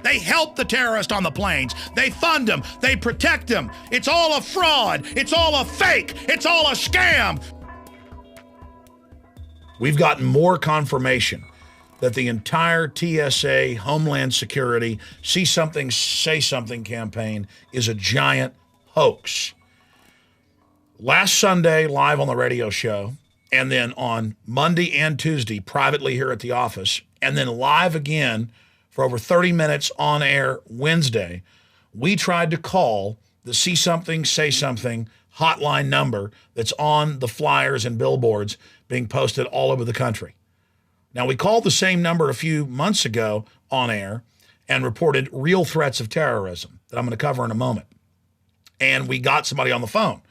They help the terrorists on the planes. They fund them. They protect them. It's all a fraud. It's all a fake. It's all a scam. We've gotten more confirmation that the entire TSA, Homeland Security, See Something, Say Something campaign is a giant hoax. Last Sunday, live on the radio show, and then on Monday and Tuesday, privately here at the office, and then live again for over 30 minutes on air Wednesday, we tried to call the See Something, Say Something hotline number that's on the flyers and billboards being posted all over the country. Now, we called the same number a few months ago on air and reported real threats of terrorism that I'm going to cover in a moment. And we got somebody on the phone,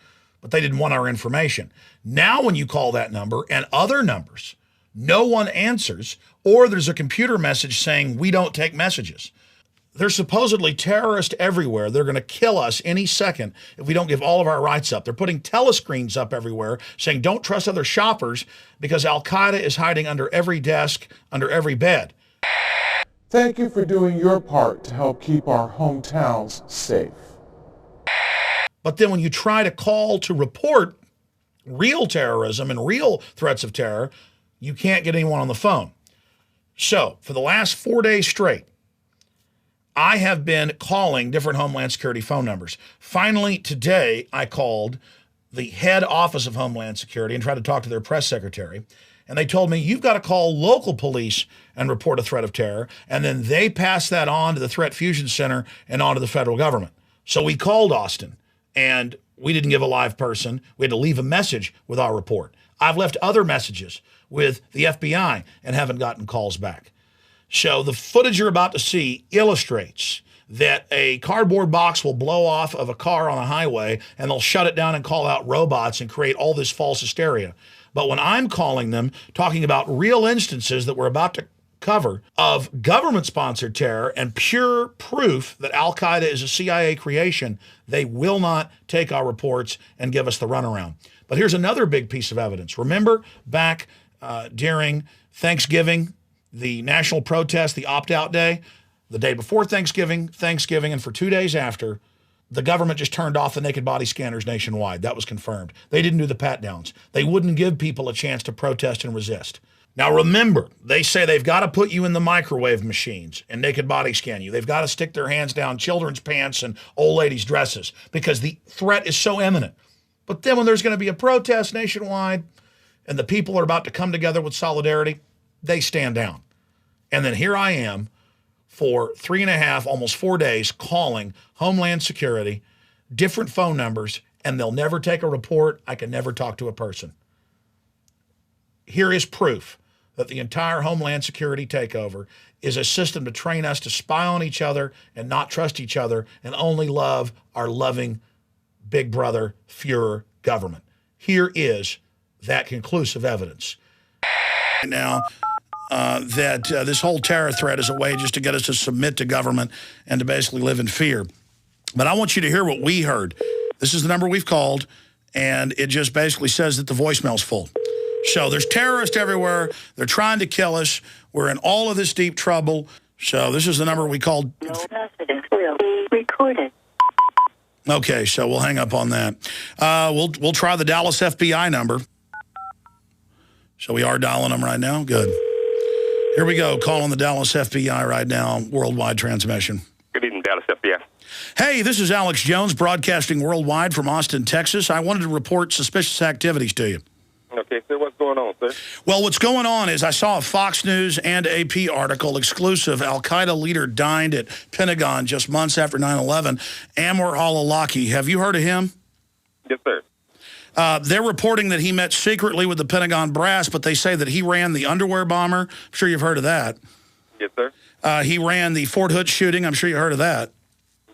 but they didn't want our information. Now, when you call that number and other numbers, no one answers, or there's a computer message saying we don't take messages. There's supposedly terrorists everywhere. They're going to kill us any second if we don't give all of our rights up. They're putting telescreens up everywhere saying don't trust other shoppers because Al-Qaeda is hiding under every desk, under every bed. Thank you for doing your part to help keep our hometowns safe. But then when you try to call to report real terrorism and real threats of terror, you can't get anyone on the phone. So for the last 4 days straight, I have been calling different Homeland Security phone numbers. Finally, today, I called the head office of Homeland Security and tried to talk to their press secretary. And they told me, you've got to call local police and report a threat of terror. And then they pass that on to the Threat Fusion Center and on to the federal government. So we called Austin, and we didn't give a live person. We had to leave a message with our report. I've left other messages with the FBI and haven't gotten calls back. So the footage you're about to see illustrates that a cardboard box will blow off of a car on a highway and they'll shut it down and call out robots and create all this false hysteria. But when I'm calling them, talking about real instances that we're about to cover of government-sponsored terror and pure proof that Al-Qaeda is a CIA creation, they will not take our reports and give us the runaround. But here's another big piece of evidence. Remember back during Thanksgiving, the national protest, the opt-out day, the day before Thanksgiving, and for 2 days after, the government just turned off the naked body scanners nationwide. That was confirmed. They didn't do the pat-downs. They wouldn't give people a chance to protest and resist. Now remember, they say they've got to put you in the microwave machines and naked body scan you. They've got to stick their hands down children's pants and old ladies' dresses because the threat is so imminent. But then when there's going to be a protest nationwide and the people are about to come together with solidarity, they stand down. And then here I am for 3.5, almost 4 days, calling Homeland Security, different phone numbers, and they'll never take a report. I can never talk to a person. Here is proof that the entire Homeland Security takeover is a system to train us to spy on each other and not trust each other and only love our loving big brother Führer government. Here is that conclusive evidence. Now, that this whole terror threat is a way just to get us to submit to government and to basically live in fear. But I want you to hear what we heard. This is the number we've called, and it just basically says that the voicemail's full. So there's terrorists everywhere. They're trying to kill us. We're in all of this deep trouble. So this is the number we called. No messages will be recorded. Okay, so we'll hang up on that. We'll try the Dallas FBI number. So we are dialing them right now. Good. Here we go. Calling the Dallas FBI right now. Worldwide transmission. Good evening, Dallas FBI. Hey, this is Alex Jones, broadcasting worldwide from Austin, Texas. I wanted to report suspicious activities to you. Okay, sir. What's going on, sir? Well, what's going on is I saw a Fox News and AP article, exclusive. Al-Qaeda leader dined at Pentagon just months after 9/11. Anwar al-Awlaki. Have you heard of him? Yes, sir. They're reporting that he met secretly with the Pentagon brass, but they say that he ran the underwear bomber. I'm sure you've heard of that. Yes, sir. He ran the Fort Hood shooting. I'm sure you heard of that.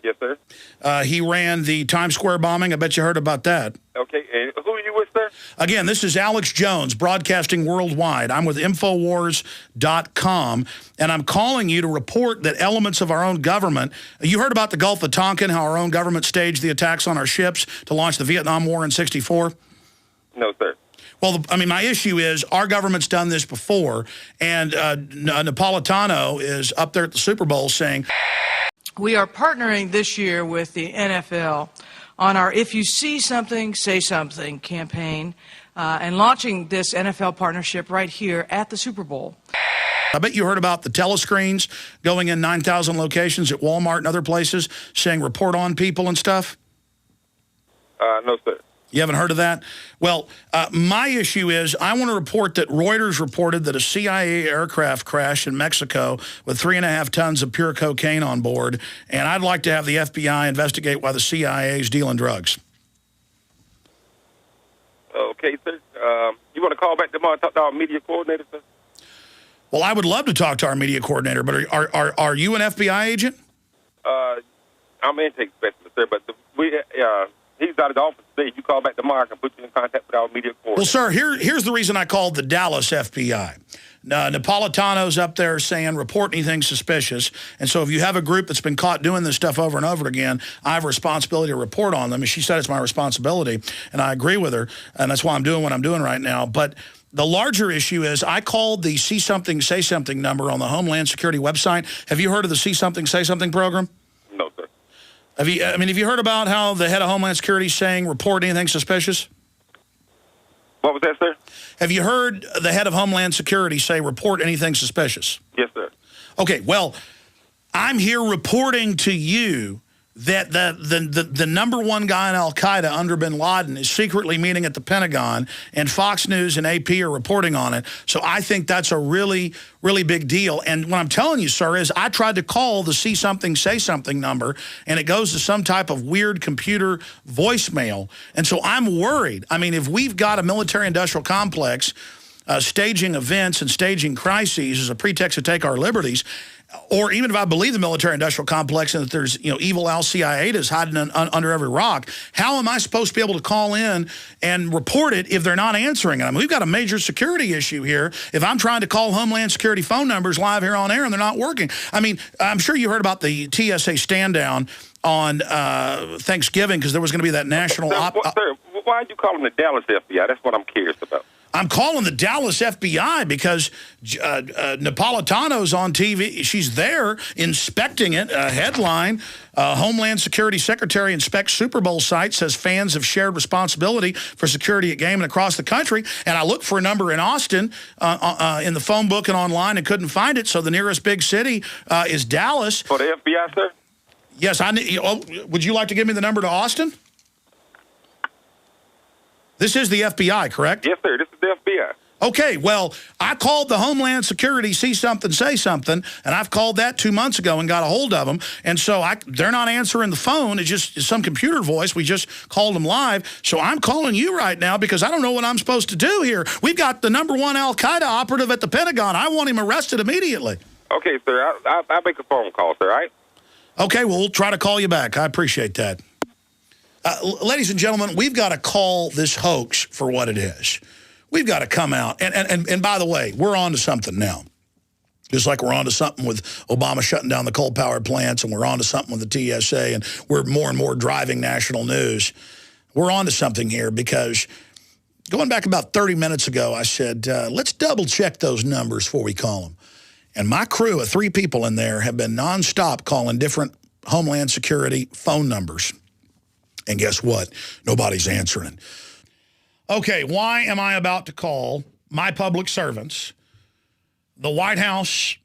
Yes, sir. He ran the Times Square bombing. I bet you heard about that. Okay, and who are you with, sir? Again, this is Alex Jones, broadcasting worldwide. I'm with Infowars.com, and I'm calling you to report that elements of our own government, you heard about the Gulf of Tonkin, how our own government staged the attacks on our ships to launch the Vietnam War in '64? No, sir. Well, I mean, my issue is our government's done this before, and Napolitano is up there at the Super Bowl saying We are partnering this year with the NFL on our If You See Something, Say Something campaign and launching this NFL partnership right here at the Super Bowl. I bet you heard about the telescreens going in 9,000 locations at Walmart and other places saying report on people and stuff. No, sir. You haven't heard of that? Well, my issue is I want to report that Reuters reported that a CIA aircraft crashed in Mexico with 3.5 tons of pure cocaine on board, and I'd like to have the FBI investigate why the CIA is dealing drugs. Okay, sir. You want to call back tomorrow and talk to our media coordinator, sir? Well, I would love to talk to our media coordinator, but are you an FBI agent? I'm an intake specialist, sir, but he's out of the office today. You call back tomorrow, I can put you in contact with our media coordinator. Well, sir, here's the reason I called the Dallas FBI. Napolitano's up there saying, report anything suspicious. And so if you have a group that's been caught doing this stuff over and over again, I have a responsibility to report on them. And she said it's my responsibility, and I agree with her, and that's why I'm doing what I'm doing right now. But the larger issue is I called the See Something, Say Something number on the Homeland Security website. Have you heard of the See Something, Say Something program? No, sir. Have you heard about how the head of Homeland Security is saying report anything suspicious? What was that, sir? Have you heard the head of Homeland Security say report anything suspicious? Yes, sir. Okay, well, I'm here reporting to you that the number one guy in al-Qaeda under bin Laden is secretly meeting at the Pentagon, and Fox News and AP are reporting on it. So I think that's a really, really big deal. And what I'm telling you, sir, is I tried to call the See Something, Say Something number, and it goes to some type of weird computer voicemail. And so I'm worried. I mean, if we've got a military-industrial complex staging events and staging crises as a pretext to take our liberties, or even if I believe the military-industrial complex and that there's, evil al-Qaeda hiding under every rock, how am I supposed to be able to call in and report it if they're not answering it? I mean, we've got a major security issue here if I'm trying to call Homeland Security phone numbers live here on air and they're not working. I mean, I'm sure you heard about the TSA stand-down on Thanksgiving because there was going to be that national... Sir, why are you calling the Dallas FBI? That's what I'm curious about. I'm calling the Dallas FBI because Napolitano's on TV. She's there inspecting it. A headline, Homeland Security Secretary inspects Super Bowl site, says fans have shared responsibility for security at game and across the country. And I looked for a number in Austin in the phone book and online and couldn't find it. So the nearest big city is Dallas. For the FBI, sir? Yes. Would you like to give me the number to Austin? This is the FBI, correct? Yes, sir. This is the FBI. Okay, well, I called the Homeland Security See Something, Say Something, and I've called that 2 months ago and got a hold of them. And so they're not answering the phone. It's just some computer voice. We just called them live. So I'm calling you right now because I don't know what I'm supposed to do here. We've got the number one al-Qaeda operative at the Pentagon. I want him arrested immediately. Okay, sir. I'll make a phone call, sir, all right? Okay, well, we'll try to call you back. I appreciate that. Ladies and gentlemen, we've got to call this hoax for what it is. We've got to come out. And by the way, we're on to something now. Just like we're on to something with Obama shutting down the coal-powered plants, and we're on to something with the TSA, and we're more and more driving national news. We're on to something here because going back about 30 minutes ago, I said, let's double-check those numbers before we call them. And my crew of 3 people in there have been nonstop calling different Homeland Security phone numbers. And guess what? Nobody's answering. Okay, why am I about to call my public servants, the White House,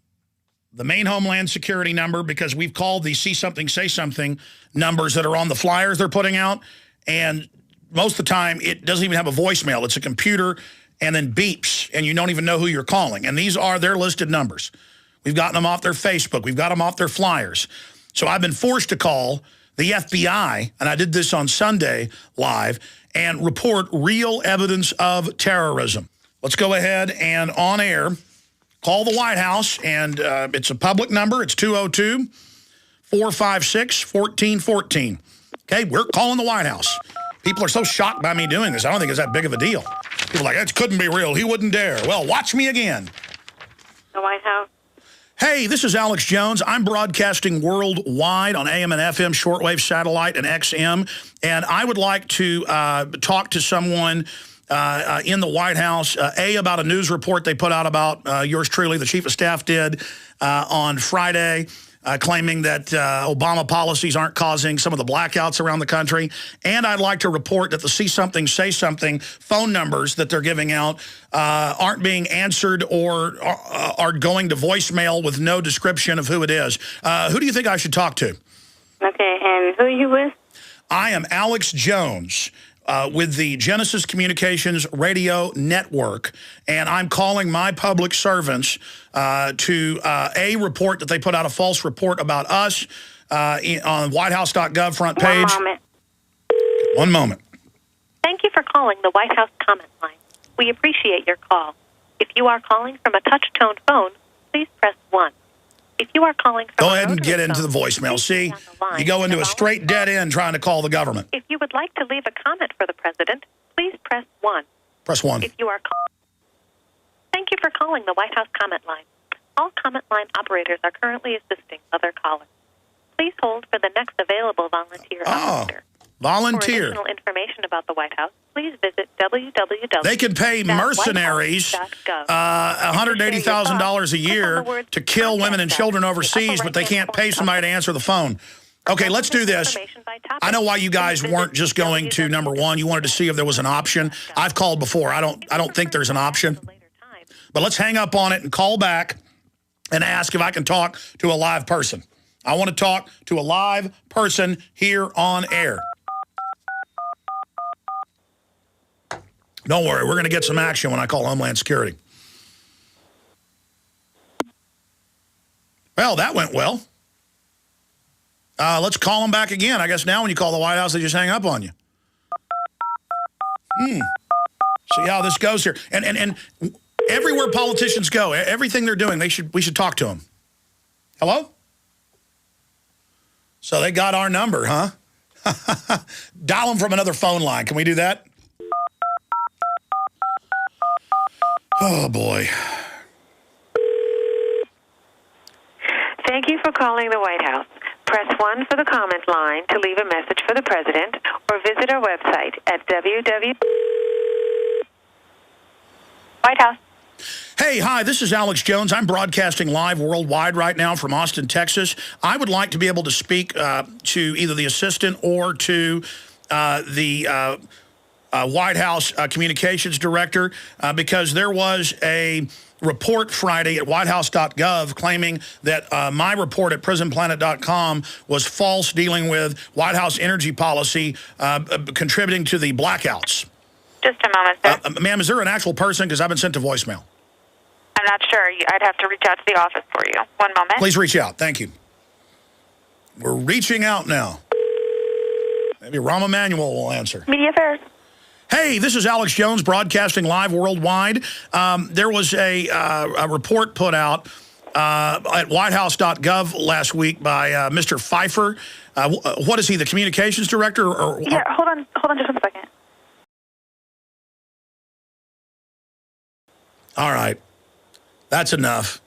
the main Homeland Security number, because we've called the See Something, Say Something numbers that are on the flyers they're putting out, and most of the time it doesn't even have a voicemail. It's a computer and then beeps, and you don't even know who you're calling. And these are their listed numbers. We've gotten them off their Facebook. We've got them off their flyers. So I've been forced to call the FBI, and I did this on Sunday live, and report real evidence of terrorism. Let's go ahead and on air call the White House, and it's a public number. It's 202-456-1414. Okay, we're calling the White House. People are so shocked by me doing this. I don't think it's that big of a deal. People are like, that couldn't be real. He wouldn't dare. Well, watch me again. The White House. Hey, this is Alex Jones. I'm broadcasting worldwide on AM and FM, shortwave, satellite, and XM. And I would like to talk to someone in the White House, about a news report they put out about yours truly, the Chief of Staff did on Friday. claiming that Obama policies aren't causing some of the blackouts around the country. And I'd like to report that the See Something, Say Something phone numbers that they're giving out aren't being answered or are going to voicemail with no description of who it is. Who do you think I should talk to? Okay, and who are you with? I am Alex Jones. With the Genesis Communications Radio Network, and I'm calling my public servants to a report that they put out a false report about us on whitehouse.gov front page. 1 moment. 1 moment. Thank you for calling the White House comment line. We appreciate your call. If you are calling from a touch-tone phone, please press 1. If you are calling from Go ahead and get into the voicemail. See, you go into a straight dead end trying to call the government. If you would like to leave a comment for the president, please press 1. Press 1. If you are Thank you for calling the White House comment line. All comment line operators are currently assisting other callers. Please hold for the next available volunteer operator. Volunteer. For additional information about the White House, please visit www. They can pay mercenaries $180,000 a year to kill women and children overseas, but they can't pay somebody to answer the phone. Okay, let's do this. I know why you guys weren't just going to number 1. You wanted to see if there was an option. I've called before. I don't think there's an option. But let's hang up on it and call back and ask if I can talk to a live person. I want to talk to a live person here on air. Don't worry, we're going to get some action when I call Homeland Security. Well, that went well. Let's call them back again. I guess now when you call the White House, they just hang up on you. See how this goes here. And everywhere politicians go, everything they're doing, we should talk to them. Hello? So they got our number, huh? Dial them from another phone line. Can we do that? Oh, boy. Thank you for calling the White House. Press 1 for the comment line to leave a message for the president, or visit our website at White House. Hey, hi, this is Alex Jones. I'm broadcasting live worldwide right now from Austin, Texas. I would like to be able to speak to either the assistant or to the White House communications director because there was a report Friday at whitehouse.gov claiming that my report at prisonplanet.com was false, dealing with White House energy policy contributing to the blackouts. Just a moment, sir. Ma'am, is there an actual person? Because I've been sent to voicemail. I'm not sure. I'd have to reach out to the office for you. 1 moment. Please reach out. Thank you. We're reaching out now. Maybe Rahm Emanuel will answer. Media Affairs. Hey, this is Alex Jones broadcasting live worldwide. There was a report put out at whitehouse.gov last week by Mr. Pfeiffer. What is he, the communications director? Yeah, hold on just 1 second. All right. That's enough.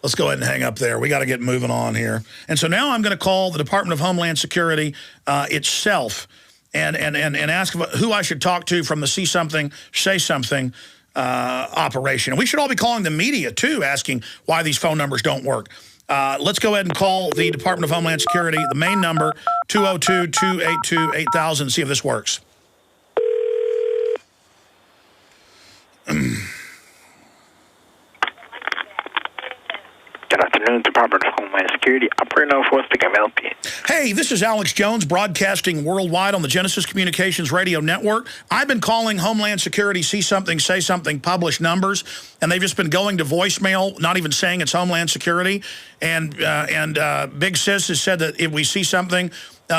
Let's go ahead and hang up there. We got to get moving on here. And so now I'm going to call the Department of Homeland Security itself and ask who I should talk to from the See Something, Say Something operation. And we should all be calling the media, too, asking why these phone numbers don't work. Let's go ahead and call the Department of Homeland Security, the main number, 202-282-8000, and see if this works. Good afternoon, Department of Homeland Security. Operator 04, speaking, help you. Hey, this is Alex Jones, broadcasting worldwide on the Genesis Communications Radio Network. I've been calling Homeland Security See Something, Say Something published numbers, and they've just been going to voicemail, not even saying it's Homeland Security. And Big Sis has said that if we see something,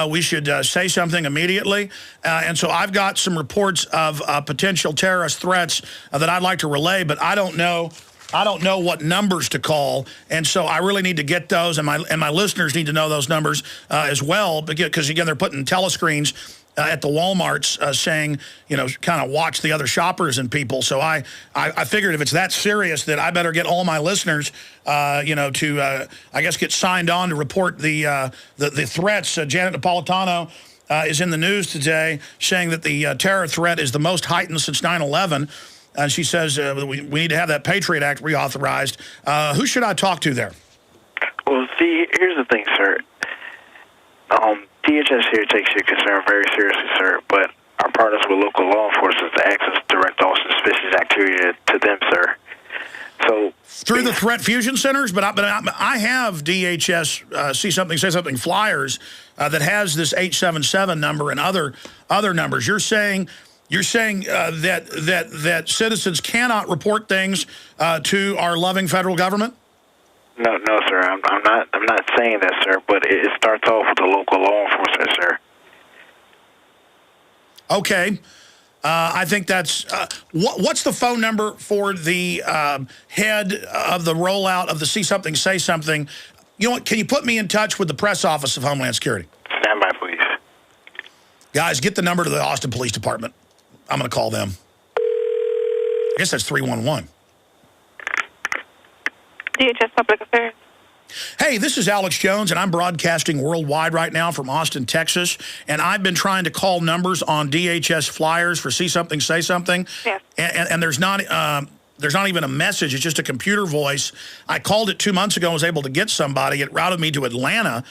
we should say something immediately. And so I've got some reports of potential terrorist threats that I'd like to relay, but I don't know what numbers to call, and so I really need to get those, and my listeners need to know those numbers as well, because again, they're putting telescreens at the Walmarts saying, you know, kind of watch the other shoppers and people. So I figured if it's that serious that I better get all my listeners, you know, to I guess get signed on to report the threats. Janet Napolitano is in the news today saying that the terror threat is the most heightened since 9/11. And she says we need to have that Patriot Act reauthorized. Who should I talk to there? Well, See, here's the thing, sir. DHS here takes your concern very seriously, sir, but our partners with local law enforcement to access direct all suspicious activity to them, sir. So through the threat fusion centers, but I have DHS see something, say something flyers that has this 877 number and other numbers. You're saying that citizens cannot report things to our loving federal government? No, sir. I'm not saying that, sir. But it starts off with the local law enforcement, sir. Okay. I think that's what's the phone number for the head of the rollout of the See Something, Say Something? You know what? Can you put me in touch with the press office of Homeland Security? Stand by, please. Guys, get the number to the Austin Police Department. I'm going to call them. I guess that's 311. DHS Public Affairs. Hey, this is Alex Jones, and I'm broadcasting worldwide right now from Austin, Texas. And I've been trying to call numbers on DHS flyers for See Something, Say Something. Yes. And there's not even a message. It's just a computer voice. I called it 2 months ago and was able to get somebody. It routed me to Atlanta.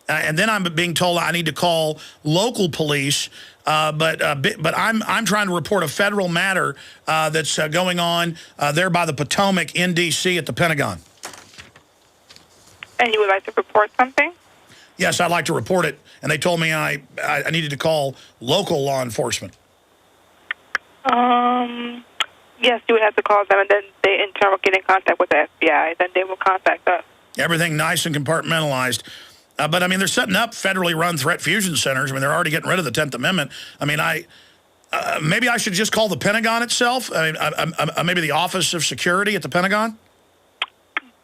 And then I'm being told I need to call local police. But I'm trying to report a federal matter that's going on there by the Potomac in D.C. at the Pentagon. And you would like to report something? Yes, I'd like to report it. And they told me I needed to call local law enforcement. Yes, you would have to call them, and then they in turn will get in contact with the FBI. Then they will contact us. Everything nice and compartmentalized. But, I mean, they're setting up federally run threat fusion centers. I mean, they're already getting rid of the 10th Amendment. I mean, maybe I should just call the Pentagon itself? I mean, maybe the Office of Security at the Pentagon?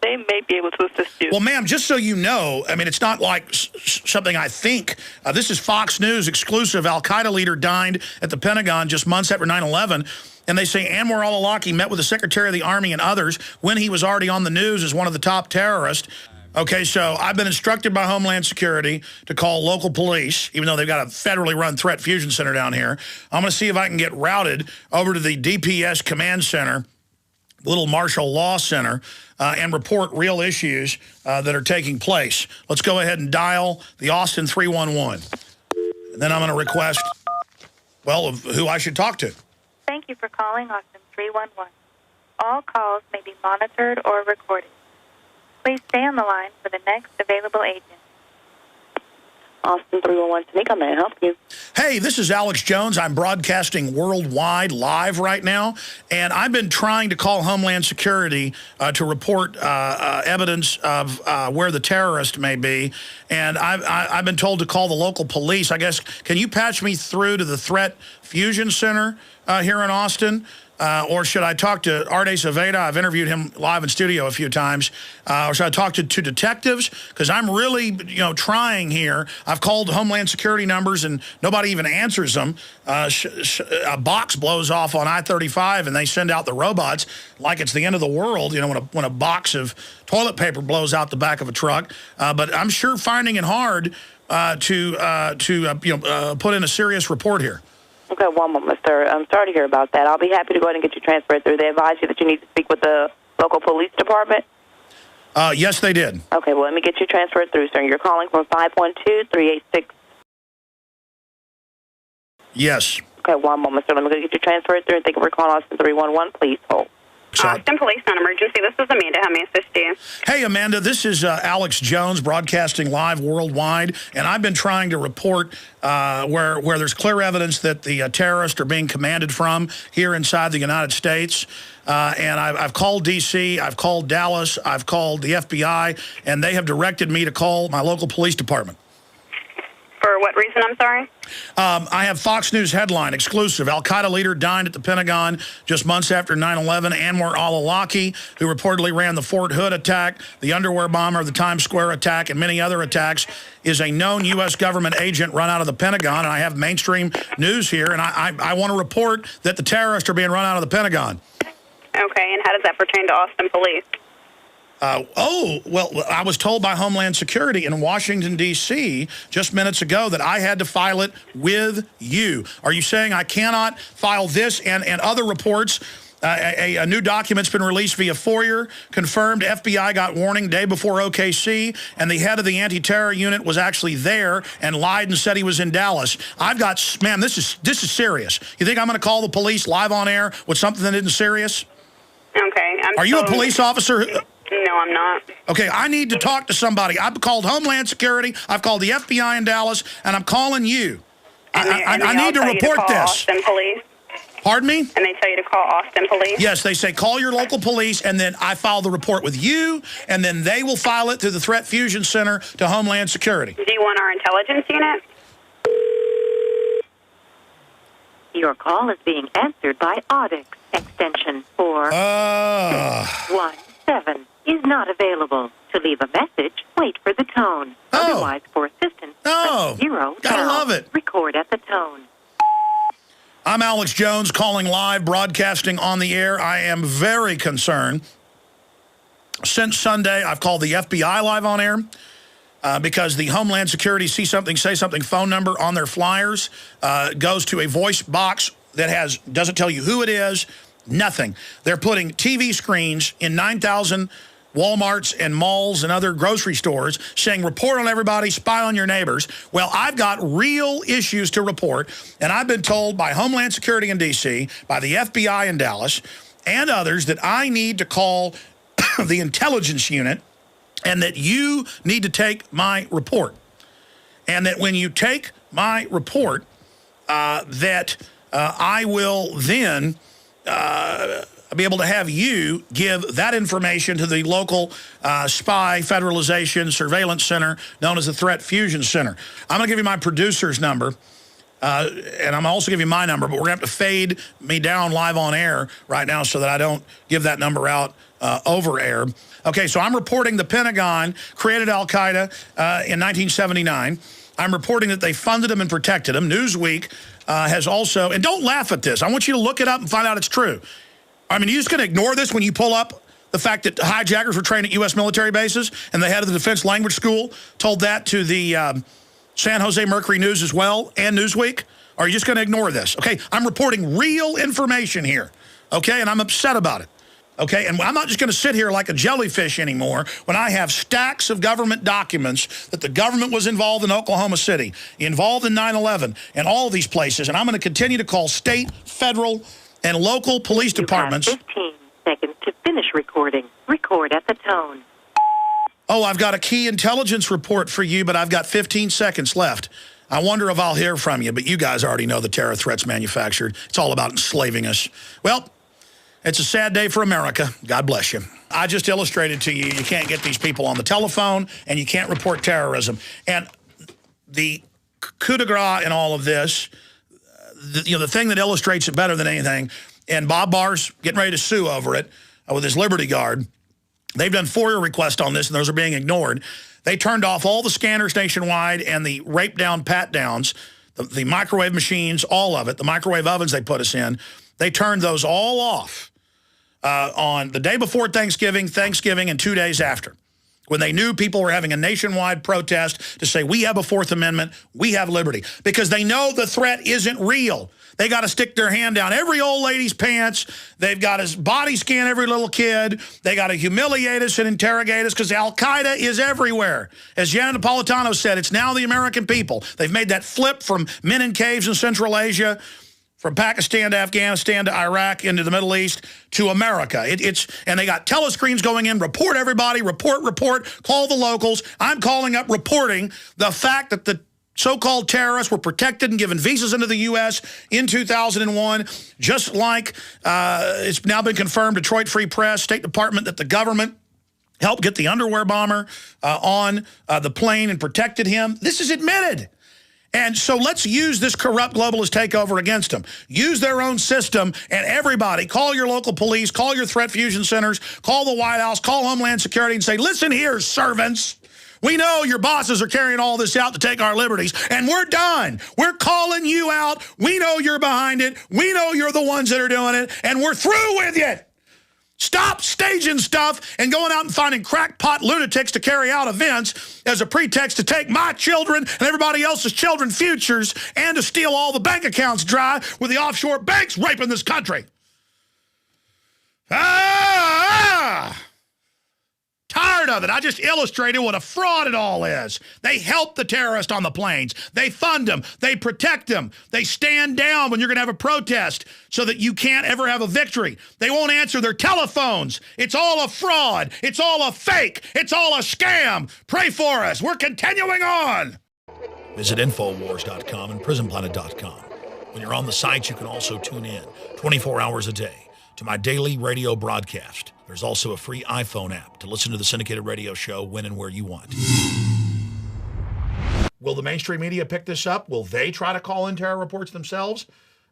They may be able to assist you. Well, ma'am, just so you know, I mean, it's not like something I think. This is Fox News exclusive. Al-Qaeda leader died at the Pentagon just months after 9/11. And they say Anwar al-Awlaki met with the Secretary of the Army and others when he was already on the news as one of the top terrorists. Okay, so I've been instructed by Homeland Security to call local police, even though they've got a federally run threat fusion center down here. I'm going to see if I can get routed over to the DPS Command Center, Little Marshall Law Center, and report real issues that are taking place. Let's go ahead and dial the Austin 311. And then I'm going to request, well, who I should talk to. Thank you for calling Austin 311. All calls may be monitored or recorded. Please stay on the line for the next available agent. Austin 311, Tamika, may I help you? Hey, this is Alex Jones. I'm broadcasting worldwide live right now, and I've been trying to call Homeland Security to report evidence of where the terrorist may be, and I've been told to call the local police. I guess, can you patch me through to the Threat Fusion Center here in Austin? Or should I talk to Arte Saveda? I've interviewed him live in studio a few times. Or should I talk to detectives? Because I'm really, trying here. I've called Homeland Security numbers and nobody even answers them. A box blows off on I-35 and they send out the robots like it's the end of the world. When a box of toilet paper blows out the back of a truck. But I'm sure finding it hard to put in a serious report here. Okay, one moment, sir. I'm sorry to hear about that. I'll be happy to go ahead and get you transferred through. They advise you that you need to speak with the local police department? Yes, they did. Okay, well, let me get you transferred through, sir. You're calling from 512-386. Yes. Okay, one moment, sir. Let me go get you transferred through. Thank you for calling Austin 311. Please hold. Austin Police on emergency. This is Amanda. How may I assist you? Hey, Amanda. This is Alex Jones broadcasting live worldwide, and I've been trying to report where there's clear evidence that the terrorists are being commanded from here inside the United States. And I've called D.C., I've called Dallas, I've called the FBI, and they have directed me to call my local police department. For what reason, I'm sorry? I have Fox News headline, exclusive. Al-Qaeda leader died at the Pentagon just months after 9/11. Anwar al-Awlaki, who reportedly ran the Fort Hood attack, the underwear bomber, the Times Square attack, and many other attacks, is a known U.S. government agent run out of the Pentagon. And I have mainstream news here, and I want to report that the terrorists are being run out of the Pentagon. Okay, and how does that pertain to Austin Police? Well, I was told by Homeland Security in Washington, D.C. just minutes ago that I had to file it with you. Are you saying I cannot file this and other reports A new document's been released via FOIA, confirmed FBI got warning day before OKC, and the head of the anti-terror unit was actually there and lied and said he was in Dallas. Man, this is serious. You think I'm going to call the police live on air with something that isn't serious? Okay. Are you a police officer? No, I'm not. Okay, I need to talk to somebody. I've called Homeland Security, I've called the FBI in Dallas, and I'm calling you. I need to report this. Austin Police. Pardon me? And they tell you to call Austin Police? Yes, they say call your local police, and then I file the report with you, and then they will file it through the Threat Fusion Center to Homeland Security. Do you want our intelligence unit? Your call is being answered by Audix. Extension 417 is not available. To leave a message, wait for the tone. Otherwise, for assistance, press 0. Gotta love it. Record at the tone. I'm Alex Jones, calling live, broadcasting on the air. I am very concerned. Since Sunday, I've called the FBI live on air because the Homeland Security See Something, Say Something phone number on their flyers goes to a voice box that doesn't tell you who it is, nothing. They're putting TV screens in 9,000 Walmarts and malls and other grocery stores saying report on everybody, spy on your neighbors. Well, I've got real issues to report, and I've been told by Homeland Security in D.C., by the FBI in Dallas, and others that I need to call the intelligence unit and that you need to take my report. And that when you take my report, that I will then be able to have you give that information to the local spy federalization surveillance center known as the Threat Fusion Center. I'm going to give you my producer's number, and I'm also give you my number, but we're going to have to fade me down live on air right now so that I don't give that number out over air. Okay, so I'm reporting the Pentagon created al-Qaeda in 1979. I'm reporting that they funded them and protected them. Newsweek has also, and don't laugh at this. I want you to look it up and find out it's true. I mean, are you just going to ignore this when you pull up the fact that hijackers were trained at U.S. military bases and the head of the Defense Language School told that to the San Jose Mercury News as well and Newsweek? Or are you just going to ignore this? Okay, I'm reporting real information here, okay, and I'm upset about it. Okay, and I'm not just going to sit here like a jellyfish anymore when I have stacks of government documents that the government was involved in Oklahoma City, involved in 9/11, and all of these places. And I'm going to continue to call state, federal, and local police departments. You have 15 seconds to finish recording. Record at the tone. Oh, I've got a key intelligence report for you, but I've got 15 seconds left. I wonder if I'll hear from you, but you guys already know the terror threats manufactured. It's all about enslaving us. Well, it's a sad day for America. God bless you. I just illustrated to you, you can't get these people on the telephone, and you can't report terrorism. And the coup de grace in all of this, the thing that illustrates it better than anything, and Bob Barr's getting ready to sue over it with his Liberty Guard. They've done FOIA requests on this, and those are being ignored. They turned off all the scanners nationwide and the rape down, pat downs, the microwave machines, all of it, the microwave ovens they put us in. They turned those all off on the day before Thanksgiving, and 2 days after, when they knew people were having a nationwide protest to say, we have a Fourth Amendment, we have liberty, because they know the threat isn't real. They got to stick their hand down every old lady's pants. They've got to body scan every little kid. They got to humiliate us and interrogate us because Al-Qaeda is everywhere. As Janet Napolitano said, it's now the American people. They've made that flip from men in caves in Central Asia, from Pakistan to Afghanistan to Iraq into the Middle East to America. And they got telescreens going in, report everybody, report, call the locals. I'm calling up reporting the fact that the so-called terrorists were protected and given visas into the U.S. in 2001, just like it's now been confirmed, Detroit Free Press, State Department, that the government helped get the underwear bomber on the plane and protected him. This is admitted. And so let's use this corrupt globalist takeover against them. Use their own system, and everybody, call your local police, call your threat fusion centers, call the White House, call Homeland Security and say, listen here, servants. We know your bosses are carrying all this out to take our liberties, and we're done. We're calling you out. We know you're behind it. We know you're the ones that are doing it, and we're through with you. Stop staging stuff and going out and finding crackpot lunatics to carry out events as a pretext to take my children and everybody else's children's futures and to steal all the bank accounts dry with the offshore banks raping this country. Tired of it. I just illustrated what a fraud it all is. They help the terrorist on the planes. They fund them. They protect them. They stand down when you're going to have a protest so that you can't ever have a victory. They won't answer their telephones. It's all a fraud. It's all a fake. It's all a scam. Pray for us. We're continuing on. Visit Infowars.com and PrisonPlanet.com. When you're on the sites, you can also tune in 24 hours a day to my daily radio broadcast. There's also a free iPhone app to listen to the syndicated radio show when and where you want. Will the mainstream media pick this up? Will they try to call in terror reports themselves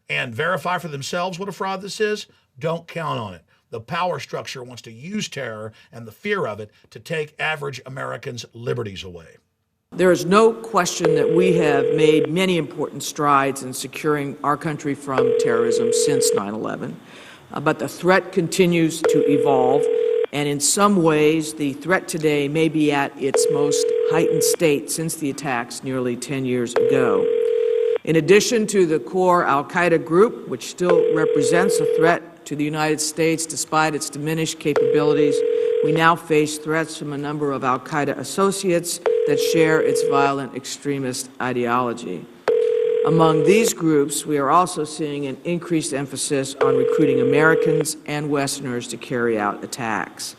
and verify for themselves what a fraud this is? Don't count on it. The power structure wants to use terror and the fear of it to take average Americans' liberties away. There is no question that we have made many important strides in securing our country from terrorism since 9/11. But the threat continues to evolve, and in some ways, the threat today may be at its most heightened state since the attacks nearly 10 years ago. In addition to the core al-Qaeda group, which still represents a threat to the United States despite its diminished capabilities, we now face threats from a number of al-Qaeda associates that share its violent extremist ideology. Among these groups, we are also seeing an increased emphasis on recruiting Americans and Westerners to carry out attacks.